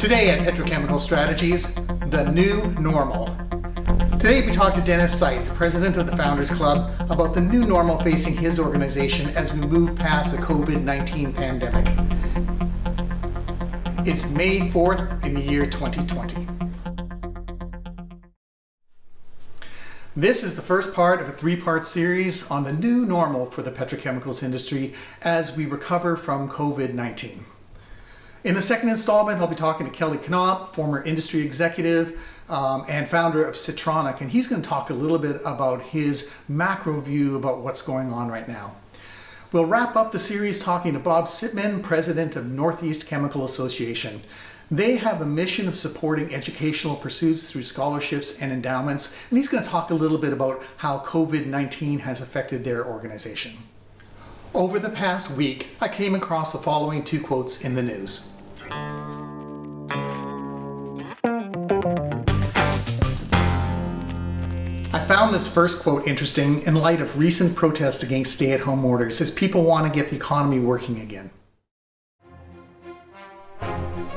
Today at Petrochemical Strategies, the new normal. Today we talk to Dennis Seith, president of the Founders Club, about the new normal facing his organization as we move past the COVID-19 pandemic. It's May 4th in the year 2020. This is the first part of a three-part series on the new normal for the petrochemicals industry as we recover from COVID-19. In the second installment, I'll be talking to Kelly Knopp, former industry executive and founder of Citronic, and he's going to talk a little bit about his macro view about what's going on right now. We'll wrap up the series talking to Bob Sitman, president of Northeast Chemical Association. They have a mission of supporting educational pursuits through scholarships and endowments, and he's going to talk a little bit about how COVID-19 has affected their organization. Over the past week, I came across the following two quotes in the news. I found this first quote interesting in light of recent protests against stay-at-home orders as people want to get the economy working again.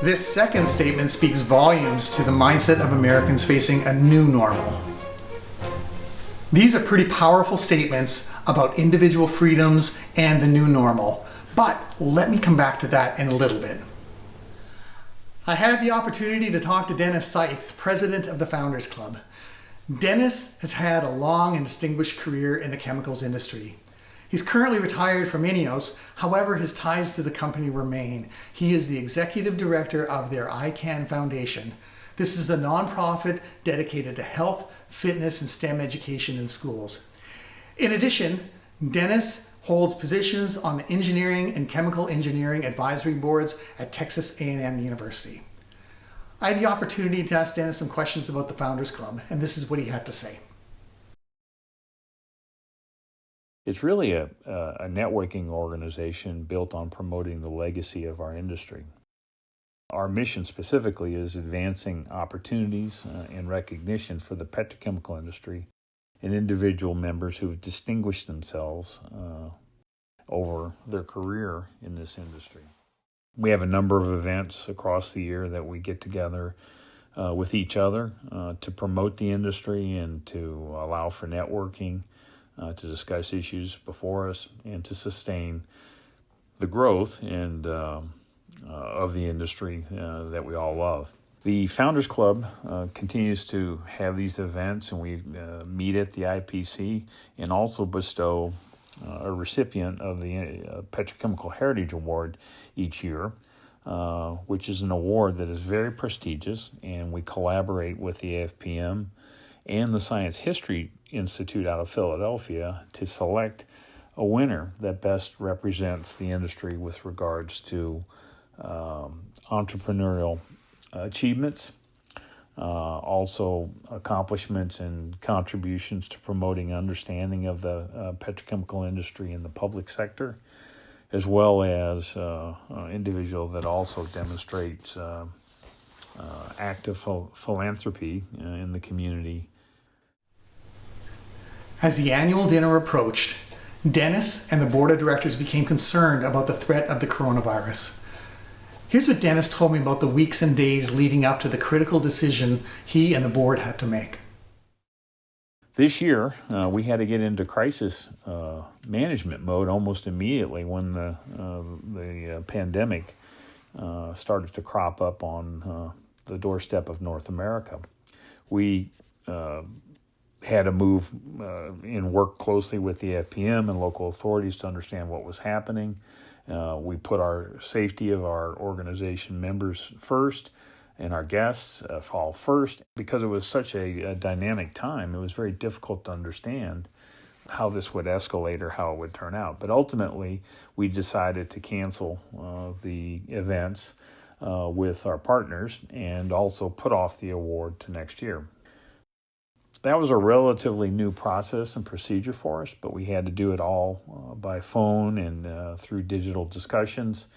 This second statement speaks volumes to the mindset of Americans facing a new normal. These are pretty powerful statements about individual freedoms and the new normal, but let me come back to that in a little bit. I had the opportunity to talk to Dennis Seith, president of the Founders Club. Dennis has had a long and distinguished career in the chemicals industry. He's currently retired from INEOS, however his ties to the company remain. He is the executive director of their ICANN Foundation. This is a nonprofit dedicated to health, fitness, and STEM education in schools. In addition, Dennis holds positions on the engineering and chemical engineering advisory boards at Texas A&M University. I had the opportunity to ask Dennis some questions about the Founders Club, and this is what he had to say. It's really a networking organization built on promoting the legacy of our industry. Our mission specifically is advancing opportunities and recognition for the petrochemical industry and individual members who have distinguished themselves over their career in this industry. We have a number of events across the year that we get together with each other to promote the industry and to allow for networking, to discuss issues before us, and to sustain the growth and of the industry that we all love. The Founders Club continues to have these events, and we meet at the IPC and also bestow a recipient of the Petrochemical Heritage Award each year, which is an award that is very prestigious, and we collaborate with the AFPM and the Science History Institute out of Philadelphia to select a winner that best represents the industry with regards to entrepreneurial achievements, also accomplishments and contributions to promoting understanding of the petrochemical industry in the public sector, as well as individual that also demonstrates active philanthropy in the community. As the annual dinner approached, Dennis and the board of directors became concerned about the threat of the coronavirus. Here's what Dennis told me about the weeks and days leading up to the critical decision he and the board had to make. This year, we had to get into crisis management mode almost immediately when the pandemic started to crop up on the doorstep of North America. We had to move and work closely with the FPM and local authorities to understand what was happening. We put our safety of our organization members first and our guests all first. Because it was such a dynamic time, it was very difficult to understand how this would escalate or how it would turn out. But ultimately, we decided to cancel the events with our partners and also put off the award to next year. That was a relatively new process and procedure for us, but we had to do it all by phone and through digital discussions.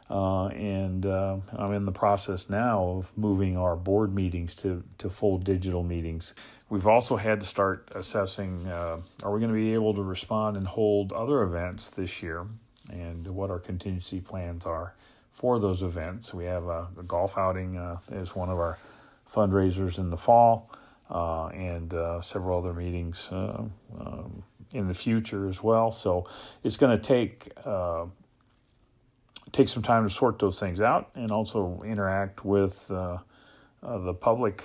And I'm in the process now of moving our board meetings to full digital meetings. We've also had to start assessing, are we going to be able to respond and hold other events this year, and what our contingency plans are for those events. We have a golf outing as one of our fundraisers in the fall, and several other meetings in the future as well. So it's going to take some time to sort those things out, and also interact with the public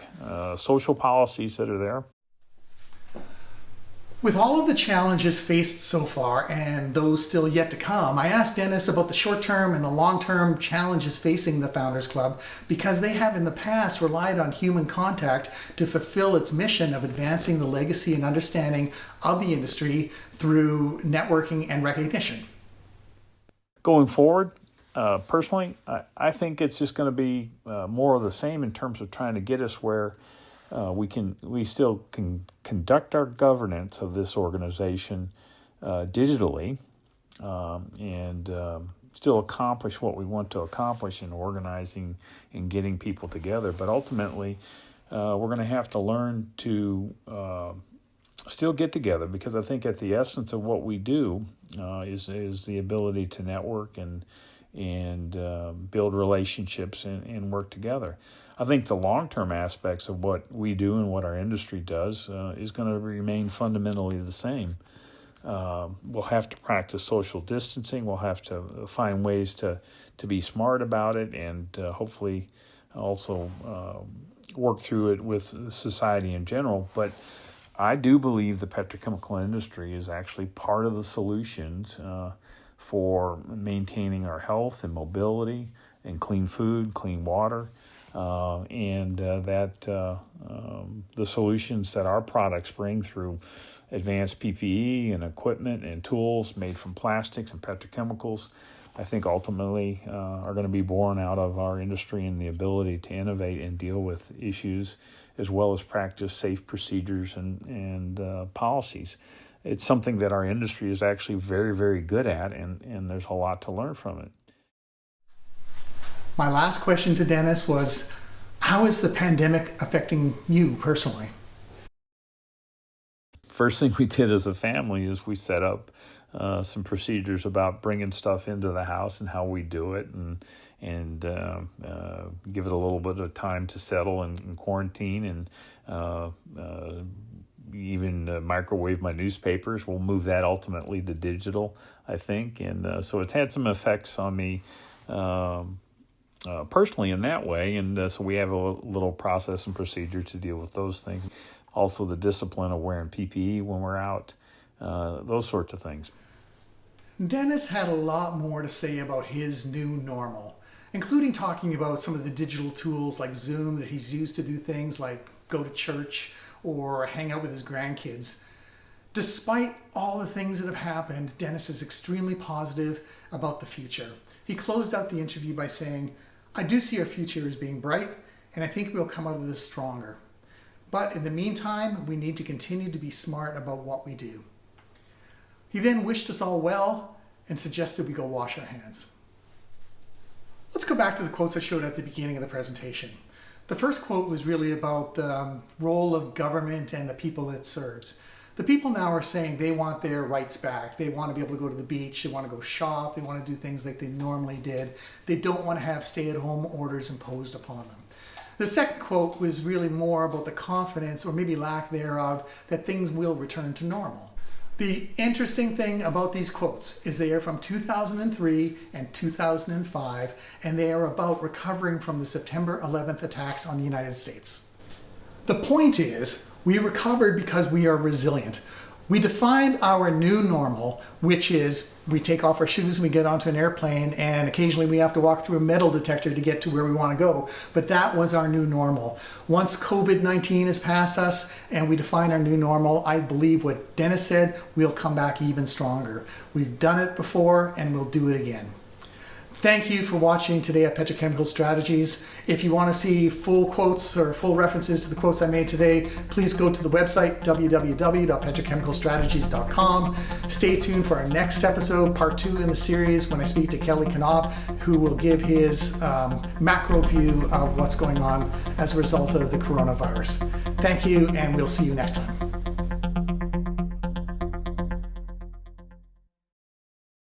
social policies that are there. With all of the challenges faced so far and those still yet to come, I asked Dennis about the short-term and the long-term challenges facing the Founders Club, because they have in the past relied on human contact to fulfill its mission of advancing the legacy and understanding of the industry through networking and recognition. Going forward, personally, I think it's just going to be more of the same in terms of trying to get us where we still can conduct our governance of this organization digitally, and still accomplish what we want to accomplish in organizing and getting people together. But ultimately, we're going to have to learn to still get together, because I think at the essence of what we do is the ability to network and build relationships and work together. I think the long-term aspects of what we do and what our industry does is going to remain fundamentally the same. We'll have to practice social distancing. We'll have to find ways to be smart about it, and hopefully also work through it with society in general. But I do believe the petrochemical industry is actually part of the solutions for maintaining our health and mobility and clean food, clean water. And that the solutions that our products bring through advanced PPE and equipment and tools made from plastics and petrochemicals, I think ultimately are going to be born out of our industry and the ability to innovate and deal with issues, as well as practice safe procedures and policies. It's something that our industry is actually very, very good at, and there's a lot to learn from it. My last question to Dennis was, how is the pandemic affecting you personally? First thing we did as a family is we set up some procedures about bringing stuff into the house and how we do it, and give it a little bit of time to settle and quarantine, and even microwave my newspapers. We'll move that ultimately to digital, I think, and so it's had some effects on me personally in that way, and so we have a little process and procedure to deal with those things. Also, the discipline of wearing PPE when we're out, those sorts of things. Dennis had a lot more to say about his new normal, including talking about some of the digital tools like Zoom that he's used to do things like go to church or hang out with his grandkids. Despite all the things that have happened, Dennis is extremely positive about the future. He closed out the interview by saying, "I do see our future as being bright, and I think we'll come out of this stronger. But in the meantime, we need to continue to be smart about what we do." He then wished us all well and suggested we go wash our hands. Let's go back to the quotes I showed at the beginning of the presentation. The first quote was really about the role of government and the people it serves. The people now are saying they want their rights back. They want to be able to go to the beach. They want to go shop. They want to do things like they normally did. They don't want to have stay-at-home orders imposed upon them. The second quote was really more about the confidence, or maybe lack thereof, that things will return to normal. The interesting thing about these quotes is they are from 2003 and 2005, and they are about recovering from the September 11th attacks on the United States. The point is, we recovered because we are resilient. We defined our new normal, which is we take off our shoes and we get onto an airplane, and occasionally we have to walk through a metal detector to get to where we want to go. But that was our new normal. Once COVID-19 has passed us and we define our new normal, I believe what Dennis said, we'll come back even stronger. We've done it before and we'll do it again. Thank you for watching today at Petrochemical Strategies. If you want to see full quotes or full references to the quotes I made today, please go to the website www.petrochemicalstrategies.com. Stay tuned for our next episode, part 2 in the series, when I speak to Kelly Knopp, who will give his macro view of what's going on as a result of the coronavirus. Thank you, and we'll see you next time.